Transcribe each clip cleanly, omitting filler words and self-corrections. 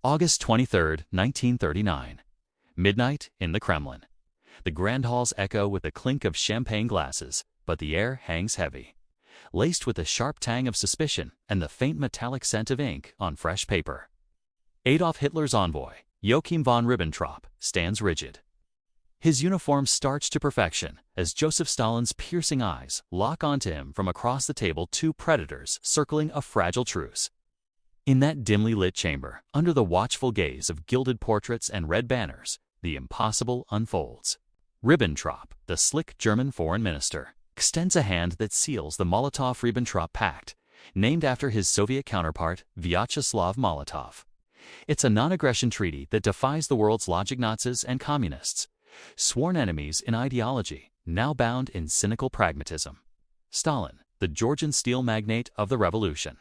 August 23, 1939. Midnight in the Kremlin. The grand halls echo with the clink of champagne glasses, but the air hangs heavy, laced with the sharp tang of suspicion and the faint metallic scent of ink on fresh paper. Adolf Hitler's envoy, Joachim von Ribbentrop, stands rigid. His uniform starched to perfection as Joseph Stalin's piercing eyes lock onto him from across the table, two predators circling a fragile truce. In that dimly lit chamber, under the watchful gaze of gilded portraits and red banners, the impossible unfolds. Ribbentrop, the slick German foreign minister, extends a hand that seals the Molotov-Ribbentrop Pact, named after his Soviet counterpart, Vyacheslav Molotov. It's a non-aggression treaty that defies the world's logic Nazis and communists, sworn enemies in ideology, now bound in cynical pragmatism. Stalin, the Georgian steel magnate of the revolution,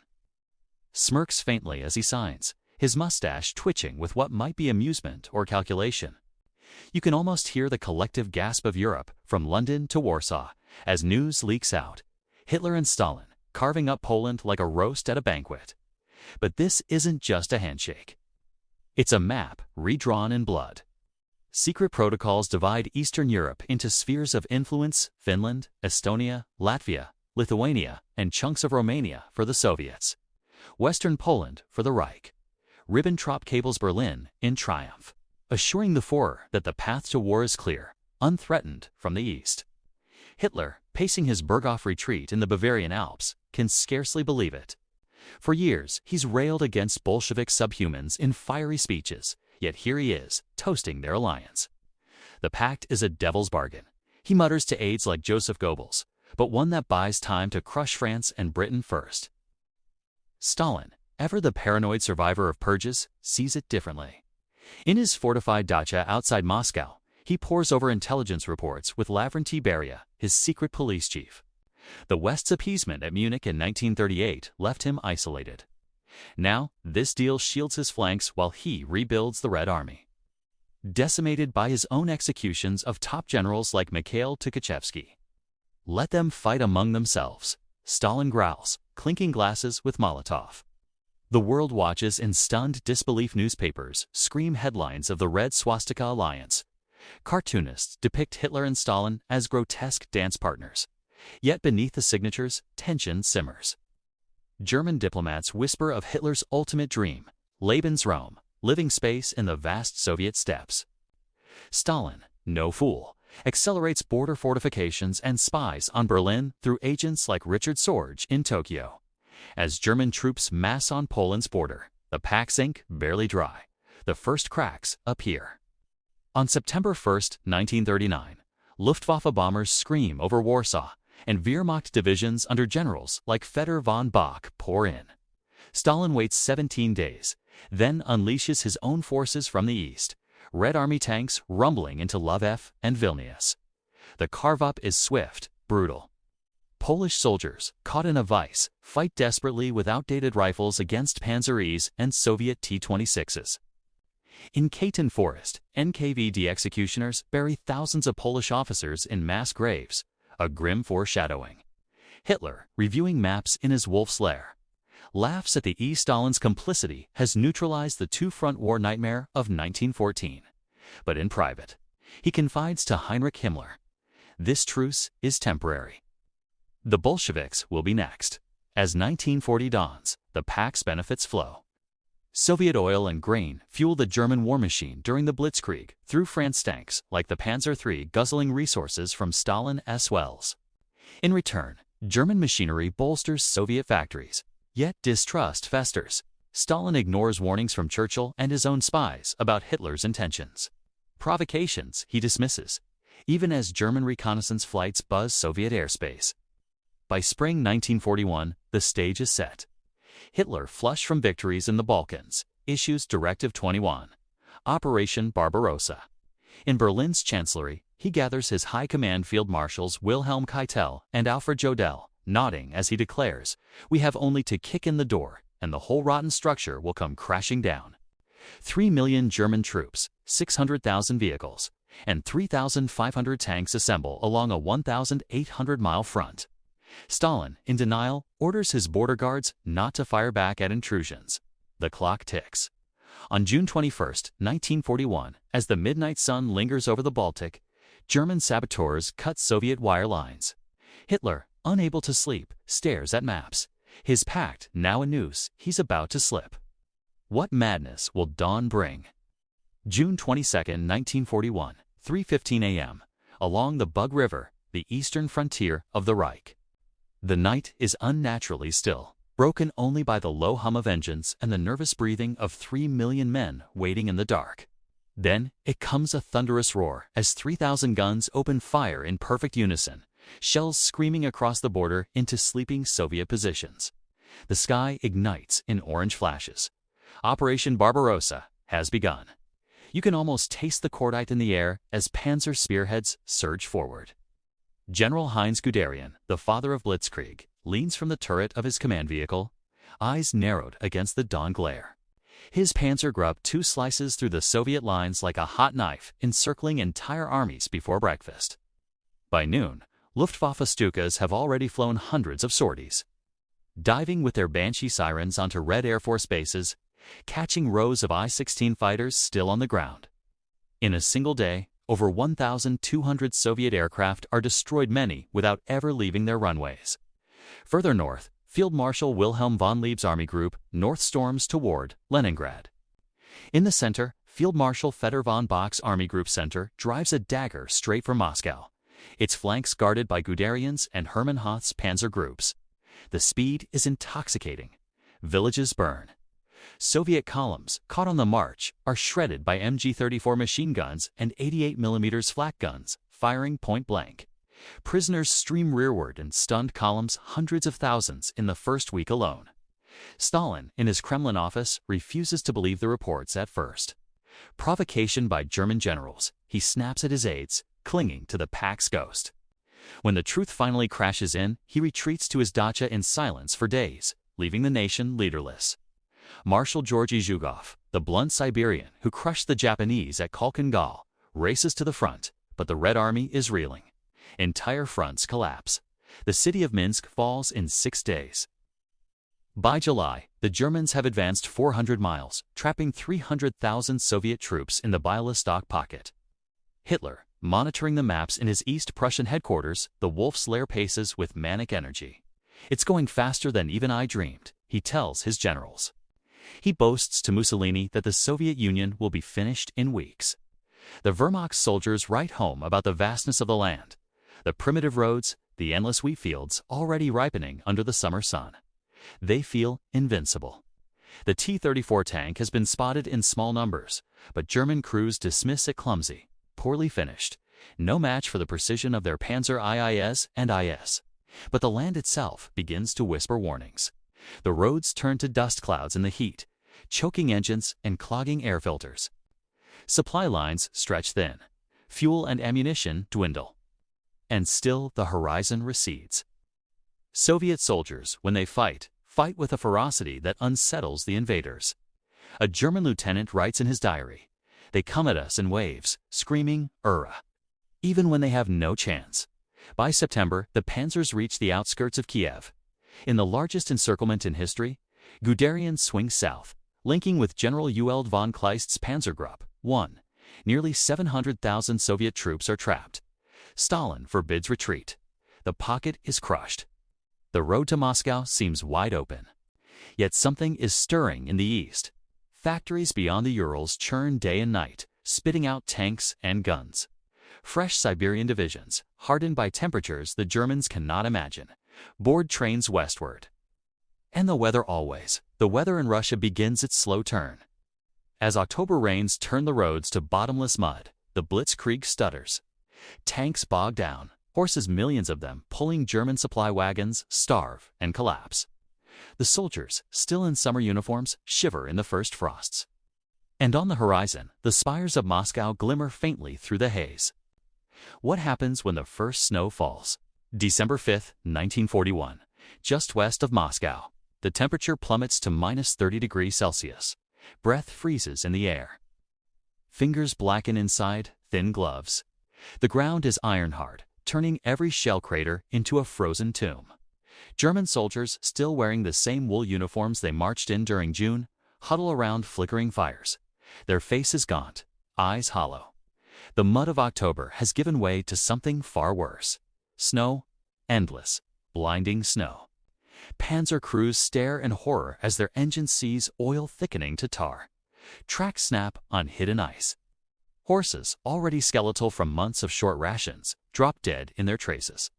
smirks faintly as he signs, his mustache twitching with what might be amusement or calculation. You can almost hear the collective gasp of Europe from London to Warsaw as news leaks out. Hitler and Stalin carving up Poland like a roast at a banquet. But this isn't just a handshake. It's a map redrawn in blood. Secret protocols divide Eastern Europe into spheres of influence: Finland, Estonia, Latvia, Lithuania, and chunks of Romania for the Soviets. Western Poland for the Reich. Ribbentrop cables Berlin in triumph, assuring the Führer that the path to war is clear, unthreatened from the east. Hitler, pacing his Berghof retreat in the Bavarian Alps, can scarcely believe it. For years, he's railed against Bolshevik subhumans in fiery speeches, yet here he is, toasting their alliance. The pact is a devil's bargain, he mutters to aides like Joseph Goebbels, but one that buys time to crush France and Britain first. Stalin, ever the paranoid survivor of purges, sees it differently. In his fortified dacha outside Moscow, he pores over intelligence reports with Lavrentiy Beria, his secret police chief. The West's appeasement at Munich in 1938 left him isolated. Now, this deal shields his flanks while he rebuilds the Red Army. Decimated by his own executions of top generals like Mikhail Tukhachevsky. Let them fight among themselves, Stalin growls, clinking glasses with Molotov. The world watches in stunned disbelief. Newspapers scream headlines of the Red Swastika Alliance. Cartoonists depict Hitler and Stalin as grotesque dance partners. Yet beneath the signatures, tension simmers. German diplomats whisper of Hitler's ultimate dream, Lebensraum, living space in the vast Soviet steppes. Stalin, no fool, accelerates border fortifications and spies on Berlin through agents like Richard Sorge in Tokyo. As German troops mass on Poland's border, the Pact's ink barely dry. The first cracks appear. On September 1, 1939, Luftwaffe bombers scream over Warsaw, and Wehrmacht divisions under generals like Fedor von Bock pour in. Stalin waits 17 days, then unleashes his own forces from the east, Red Army tanks rumbling into Lvov and Vilnius. The carve-up is swift, brutal. Polish soldiers, caught in a vice, fight desperately with outdated rifles against Panzer Is and Soviet T-26s. In Katyn Forest, NKVD executioners bury thousands of Polish officers in mass graves, a grim foreshadowing. Hitler, reviewing maps in his wolf's lair, laughs at the Stalin's complicity has neutralized the two-front war nightmare of 1914. But in private, he confides to Heinrich Himmler, this truce is temporary. The Bolsheviks will be next. As 1940 dawns, the Pact's benefits flow. Soviet oil and grain fuel the German war machine during the Blitzkrieg through France tanks like the Panzer III guzzling resources from Stalin's wells. In return, German machinery bolsters Soviet factories, yet distrust festers. Stalin ignores warnings from Churchill and his own spies about Hitler's intentions. Provocations he dismisses, even as German reconnaissance flights buzz Soviet airspace. By spring 1941, the stage is set. Hitler, flush from victories in the Balkans, issues Directive 21, Operation Barbarossa. In Berlin's chancellery, he gathers his high command field marshals Wilhelm Keitel and Alfred Jodl, nodding as he declares, "We have only to kick in the door, and the whole rotten structure will come crashing down." 3 million German troops, 600,000 vehicles, and 3,500 tanks assemble along a 1,800-mile front. Stalin, in denial, orders his border guards not to fire back at intrusions. The clock ticks. On June 21, 1941, as the midnight sun lingers over the Baltic, German saboteurs cut Soviet wire lines. Hitler, unable to sleep, stares at maps. His pact now a noose, he's about to slip. What madness will dawn bring? June 22, 1941, 3:15 a.m., along the Bug River, the eastern frontier of the Reich. The night is unnaturally still, broken only by the low hum of engines and the nervous breathing of 3 million men waiting in the dark. Then it comes a thunderous roar as 3,000 guns open fire in perfect unison, shells screaming across the border into sleeping Soviet positions. The sky ignites in orange flashes. Operation Barbarossa has begun. You can almost taste the cordite in the air as panzer spearheads surge forward. General Heinz Guderian, the father of Blitzkrieg, leans from the turret of his command vehicle, eyes narrowed against the dawn glare. His Panzergruppe 2 slices through the Soviet lines like a hot knife, encircling entire armies before breakfast. By noon, Luftwaffe Stukas have already flown hundreds of sorties, diving with their Banshee sirens onto Red Air Force bases, catching rows of I-16 fighters still on the ground. In a single day, over 1,200 Soviet aircraft are destroyed, many without ever leaving their runways. Further north, Field Marshal Wilhelm von Lieb's army group north storms toward Leningrad. In the center, Field Marshal Fedor von Bock's army group center drives a dagger straight for Moscow, its flanks guarded by Guderian's and Hermann Hoth's panzer groups. The speed is intoxicating. Villages burn. Soviet columns, caught on the march, are shredded by MG-34 machine guns and 88mm flak guns, firing point blank. Prisoners stream rearward in stunned columns, hundreds of thousands in the first week alone. Stalin, in his Kremlin office, refuses to believe the reports at first. Provocation by German generals, he snaps at his aides, clinging to the Pact's ghost. When the truth finally crashes in, he retreats to his dacha in silence for days, leaving the nation leaderless. Marshal Georgy Zhukov, the blunt Siberian who crushed the Japanese at Khalkhin Gol, races to the front, but the Red Army is reeling. Entire fronts collapse. The city of Minsk falls in 6 days. By July, the Germans have advanced 400 miles, trapping 300,000 Soviet troops in the Bialystok pocket. Hitler, monitoring the maps in his East Prussian headquarters, the Wolf's Lair paces with manic energy. "It's going faster than even I dreamed," he tells his generals. He boasts to Mussolini that the Soviet Union will be finished in weeks. The Wehrmacht soldiers write home about the vastness of the land, the primitive roads, the endless wheat fields already ripening under the summer sun. They feel invincible. The T-34 tank has been spotted in small numbers, but German crews dismiss it clumsy, poorly finished, no match for the precision of their Panzer IIS and IS. But the land itself begins to whisper warnings. The roads turn to dust clouds in the heat, choking engines and clogging air filters. Supply lines stretch thin. Fuel and ammunition dwindle. And still the horizon recedes. Soviet soldiers, when they fight with a ferocity that unsettles the invaders. A German lieutenant writes in his diary, "They come at us in waves, screaming, 'Ura!' even when they have no chance." By September, the panzers reach the outskirts of Kiev. In the largest encirclement in history, Guderian swings south, linking with General Ewald von Kleist's Panzergruppe 1. Nearly 700,000 Soviet troops are trapped. Stalin forbids retreat. The pocket is crushed. The road to Moscow seems wide open. Yet something is stirring in the east. Factories beyond the Urals churn day and night, spitting out tanks and guns. Fresh Siberian divisions, hardened by temperatures the Germans cannot imagine, board trains westward. And the weather always. The weather in Russia begins its slow turn. As October rains turn the roads to bottomless mud, the Blitzkrieg stutters. Tanks bog down, horses, millions of them, pulling German supply wagons, starve and collapse. The soldiers, still in summer uniforms, shiver in the first frosts. And on the horizon, the spires of Moscow glimmer faintly through the haze. What happens when the first snow falls? December 5, 1941, just west of Moscow. The temperature plummets to -30°C. Breath freezes in the air. Fingers blacken inside thin gloves. The ground is iron hard, turning every shell crater into a frozen tomb. German soldiers, still wearing the same wool uniforms they marched in during June, huddle around flickering fires, their faces gaunt, eyes hollow. The mud of October has given way to something far worse. Snow, endless, blinding snow. Panzer crews stare in horror as their engine sees oil thickening to tar. Tracks snap on hidden ice. Horses, already skeletal from months of short rations, drop dead in their traces.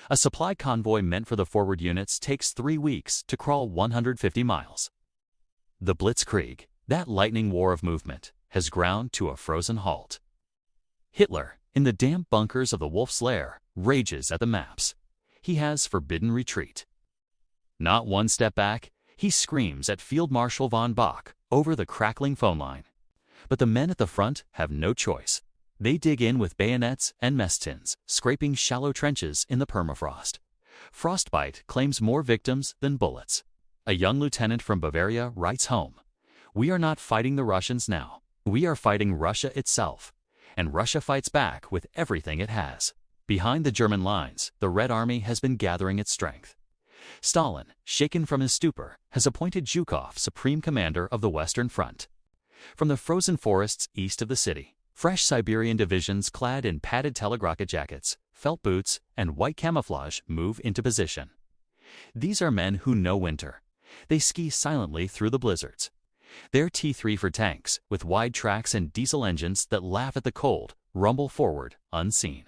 A supply convoy meant for the forward units takes 3 weeks to crawl 150 miles. The Blitzkrieg, that lightning war of movement, has ground to a frozen halt. Hitler, in the damp bunkers of the Wolf's Lair, rages at the maps. He has forbidden retreat. Not one step back, he screams at Field Marshal von Bock over the crackling phone line. But the men at the front have no choice. They dig in with bayonets and mess tins, scraping shallow trenches in the permafrost. Frostbite claims more victims than bullets. A young lieutenant from Bavaria writes home, "We are not fighting the Russians now. We are fighting Russia itself. And Russia fights back with everything it has." Behind the German lines, the Red Army has been gathering its strength. Stalin, shaken from his stupor, has appointed Zhukov supreme commander of the Western Front. From the frozen forests east of the city, fresh Siberian divisions clad in padded telegraphic jackets, felt boots, and white camouflage move into position. These are men who know winter. They ski silently through the blizzards. They're T3 for tanks, with wide tracks and diesel engines that laugh at the cold, rumble forward, unseen.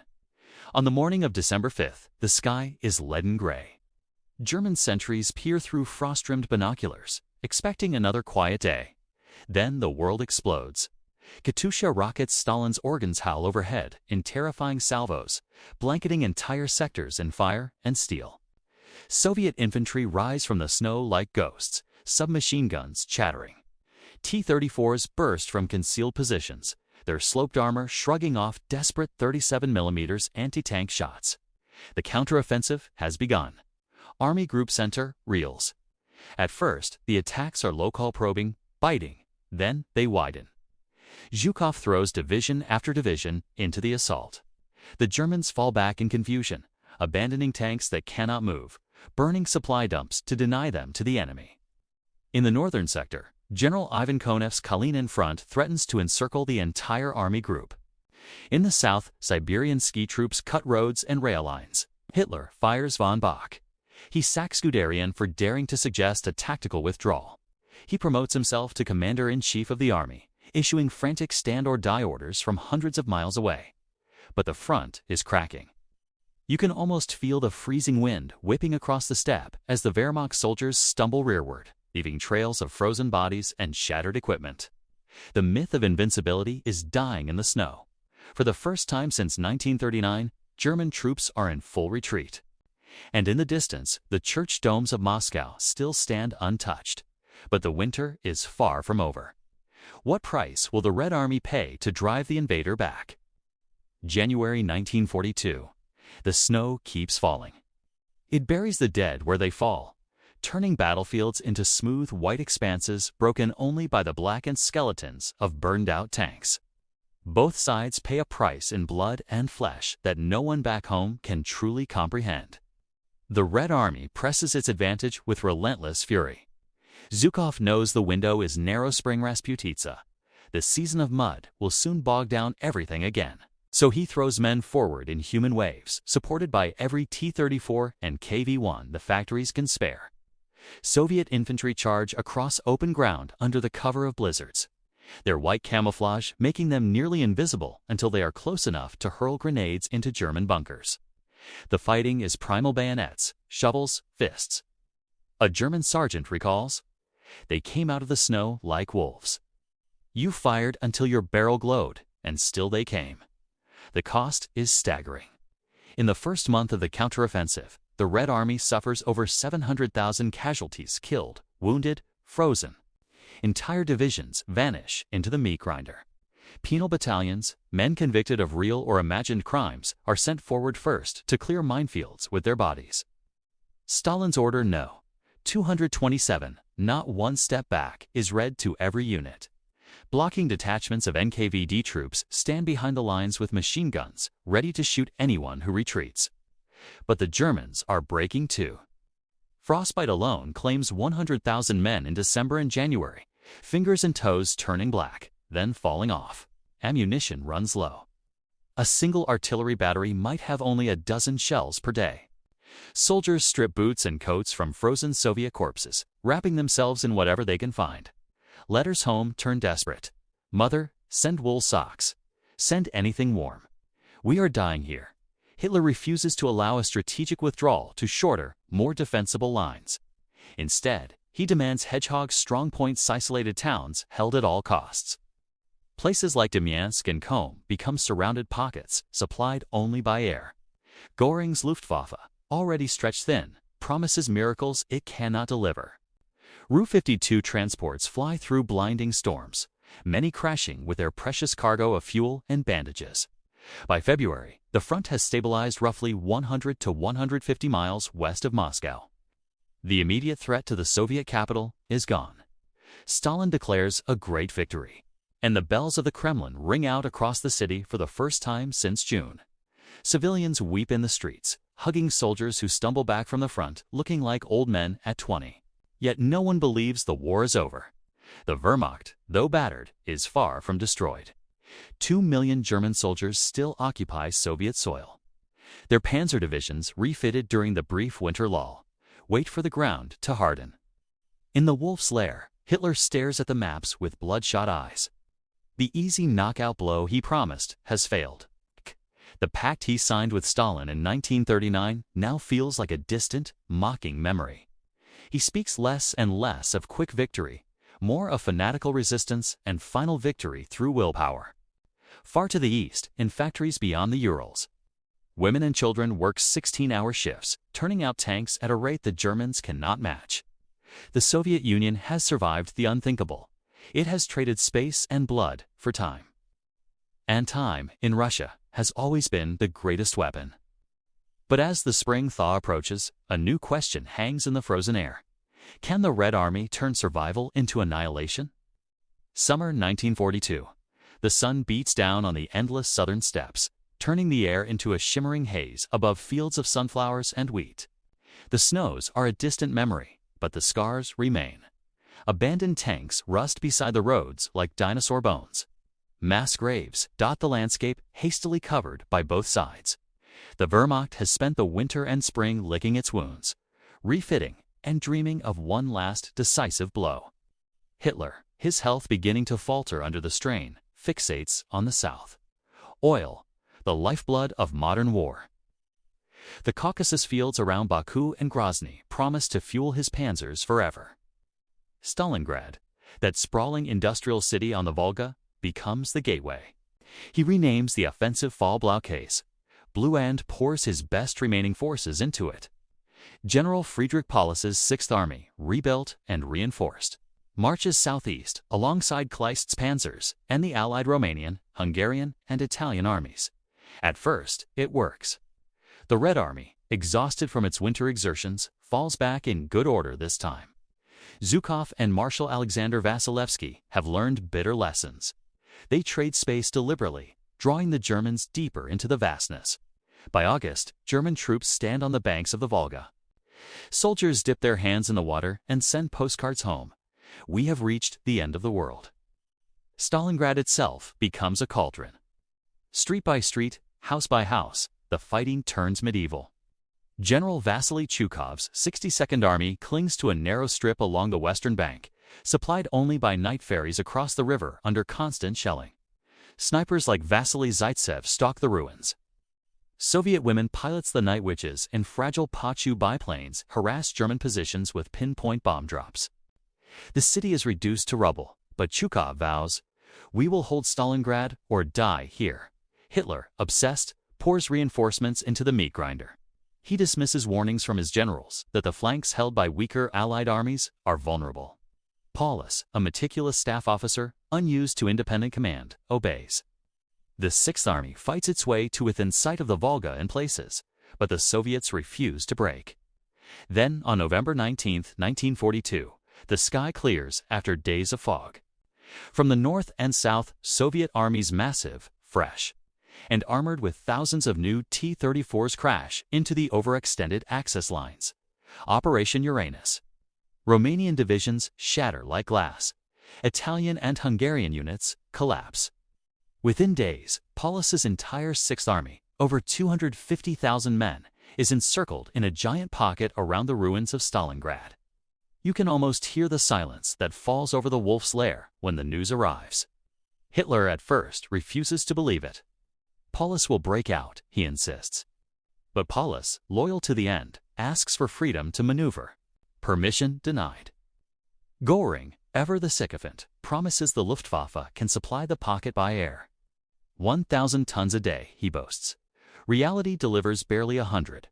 On the morning of December 5th, the sky is leaden gray. German sentries peer through frost-rimmed binoculars, expecting another quiet day. Then the world explodes. Katyusha rockets Stalin's organs howl overhead in terrifying salvos, blanketing entire sectors in fire and steel. Soviet infantry rise from the snow like ghosts, submachine guns chattering. T-34s burst from concealed positions, their sloped armor shrugging off desperate 37mm anti-tank shots. The counteroffensive has begun. Army Group Center reels. At first, the attacks are local probing, biting. Then they widen. Zhukov throws division after division into the assault. The Germans fall back in confusion, abandoning tanks that cannot move, burning supply dumps to deny them to the enemy. In the northern sector, General Ivan Konev's Kalinin front threatens to encircle the entire army group. In the south, Siberian ski troops cut roads and rail lines. Hitler fires von Bock. He sacks Guderian for daring to suggest a tactical withdrawal. He promotes himself to commander-in-chief of the army, issuing frantic stand-or-die orders from hundreds of miles away. But the front is cracking. You can almost feel the freezing wind whipping across the steppe as the Wehrmacht soldiers stumble rearward, leaving trails of frozen bodies and shattered equipment. The myth of invincibility is dying in the snow. For the first time since 1939, German troops are in full retreat. And in the distance, the church domes of Moscow still stand untouched. But the winter is far from over. What price will the Red Army pay to drive the invader back? January 1942. The snow keeps falling. It buries the dead where they fall, turning battlefields into smooth white expanses broken only by the blackened skeletons of burned-out tanks. Both sides pay a price in blood and flesh that no one back home can truly comprehend. The Red Army presses its advantage with relentless fury. Zhukov knows the window is narrow spring Rasputitsa. The season of mud will soon bog down everything again. So he throws men forward in human waves, supported by every T-34 and KV-1 the factories can spare. Soviet infantry charge across open ground under the cover of blizzards. Their white camouflage making them nearly invisible until they are close enough to hurl grenades into German bunkers. The fighting is primal bayonets, shovels, fists. A German sergeant recalls, "They came out of the snow like wolves. You fired until your barrel glowed, and still they came." The cost is staggering. In the first month of the counteroffensive, the Red Army suffers over 700,000 casualties killed, wounded, frozen. Entire divisions vanish into the meat grinder. Penal battalions, men convicted of real or imagined crimes, are sent forward first to clear minefields with their bodies. Stalin's Order No. 227, not one step back, is read to every unit. Blocking detachments of NKVD troops stand behind the lines with machine guns, ready to shoot anyone who retreats. But the Germans are breaking too. Frostbite alone claims 100,000 men in December and January, Fingers and toes turning black, then falling off. Ammunition runs low. A single artillery battery might have only a dozen shells per day. Soldiers strip boots and coats from frozen Soviet corpses, wrapping themselves in whatever they can find. Letters home turn desperate. Mother, send wool socks. Send anything warm. We are dying here. Hitler refuses to allow a strategic withdrawal to shorter, more defensible lines. Instead, he demands hedgehog strongpoint isolated towns held at all costs. Places like Demyansk and Compiègne become surrounded pockets, supplied only by air. Göring's Luftwaffe, already stretched thin, promises miracles it cannot deliver. Ru-52 transports fly through blinding storms, many crashing with their precious cargo of fuel and bandages. By February, the front has stabilized roughly 100 to 150 miles west of Moscow. The immediate threat to the Soviet capital is gone. Stalin declares a great victory, and the bells of the Kremlin ring out across the city for the first time since June. Civilians weep in the streets, hugging soldiers who stumble back from the front looking like old men at 20. Yet no one believes the war is over. The Wehrmacht, though battered, is far from destroyed. 2 million German soldiers still occupy Soviet soil. Their panzer divisions, refitted during the brief winter lull, wait for the ground to harden. In the wolf's lair, Hitler stares at the maps with bloodshot eyes. The easy knockout blow he promised has failed. The pact he signed with Stalin in 1939 now feels like a distant, mocking memory. He speaks less and less of quick victory, more of fanatical resistance and final victory through willpower. Far to the east, in factories beyond the Urals, women and children work 16-hour shifts, turning out tanks at a rate the Germans cannot match. The Soviet Union has survived the unthinkable. It has traded space and blood for time. And time, in Russia, has always been the greatest weapon. But as the spring thaw approaches, a new question hangs in the frozen air. Can the Red Army turn survival into annihilation? Summer 1942. The sun beats down on the endless southern steppes, turning the air into a shimmering haze above fields of sunflowers and wheat. The snows are a distant memory, but the scars remain. Abandoned tanks rust beside the roads like dinosaur bones. Mass graves dot the landscape, hastily covered by both sides. The Wehrmacht has spent the winter and spring licking its wounds, refitting and dreaming of one last decisive blow. Hitler, his health beginning to falter under the strain, fixates on the south. Oil, the lifeblood of modern war. The Caucasus fields around Baku and Grozny promise to fuel his panzers forever. Stalingrad, that sprawling industrial city on the Volga, becomes the gateway. He renames the offensive fall blockade. Bluand pours his best remaining forces into it. General Friedrich Paulus's 6th Army, rebuilt and reinforced, marches southeast alongside Kleist's panzers and the allied Romanian, Hungarian, and Italian armies. At first, it works. The Red Army, exhausted from its winter exertions, falls back in good order this time. Zhukov and Marshal Alexander Vasilevsky have learned bitter lessons. They trade space deliberately, drawing the Germans deeper into the vastness. By August, German troops stand on the banks of the Volga. Soldiers dip their hands in the water and send postcards home. We have reached the end of the world. Stalingrad itself becomes a cauldron. Street by street, house by house, the fighting turns medieval. General Vasily Chukov's 62nd Army clings to a narrow strip along the western bank, supplied only by night ferries across the river under constant shelling. Snipers like Vasily Zaitsev stalk the ruins. Soviet women pilots the night witches in fragile Pa-Chu biplanes harass German positions with pinpoint bomb drops. The city is reduced to rubble, but Chukov vows, "We will hold Stalingrad or die here." Hitler, obsessed, pours reinforcements into the meat grinder. He dismisses warnings from his generals that the flanks held by weaker Allied armies are vulnerable. Paulus, a meticulous staff officer, unused to independent command, obeys. The 6th Army fights its way to within sight of the Volga in places, but the Soviets refuse to break. Then, on November 19, 1942, the sky clears after days of fog. From the north and south, Soviet armies massive, fresh, and armored with thousands of new T-34s crash into the overextended Axis lines. Operation Uranus. Romanian divisions shatter like glass. Italian and Hungarian units collapse. Within days, Paulus's entire Sixth Army, over 250,000 men, is encircled in a giant pocket around the ruins of Stalingrad. You can almost hear the silence that falls over the wolf's lair when the news arrives. Hitler at first refuses to believe it. Paulus will break out, he insists. But Paulus, loyal to the end, asks for freedom to maneuver. Permission denied. Göring, ever the sycophant, promises the Luftwaffe can supply the pocket by air. 1,000 tons a day, he boasts. Reality delivers barely 100.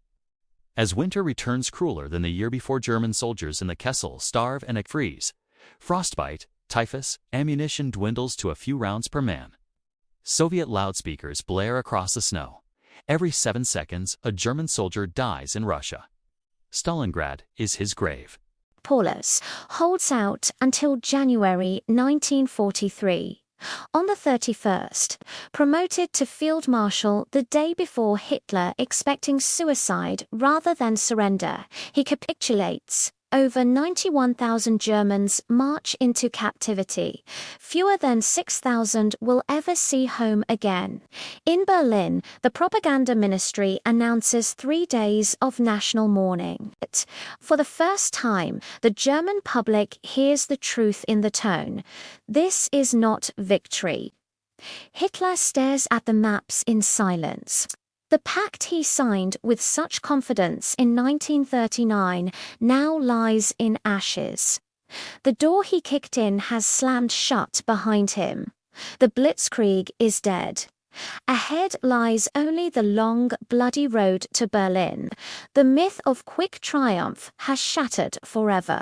As winter returns crueler than the year before, German soldiers in the Kessel starve and freeze. Frostbite, typhus, ammunition dwindles to a few rounds per man. Soviet loudspeakers blare across the snow. Every 7 seconds, a German soldier dies in Russia. Stalingrad is his grave. Paulus holds out until January 1943. On the 31st, promoted to Field Marshal the day before Hitler expecting suicide rather than surrender, he capitulates. Over 91,000 Germans march into captivity. Fewer than 6,000 will ever see home again. In Berlin, the propaganda ministry announces 3 days of national mourning. For the first time, the German public hears the truth in the tone. This is not victory. Hitler stares at the maps in silence. The pact he signed with such confidence in 1939 now lies in ashes. The door he kicked in has slammed shut behind him. The Blitzkrieg is dead. Ahead lies only the long, bloody road to Berlin. The myth of quick triumph has shattered forever.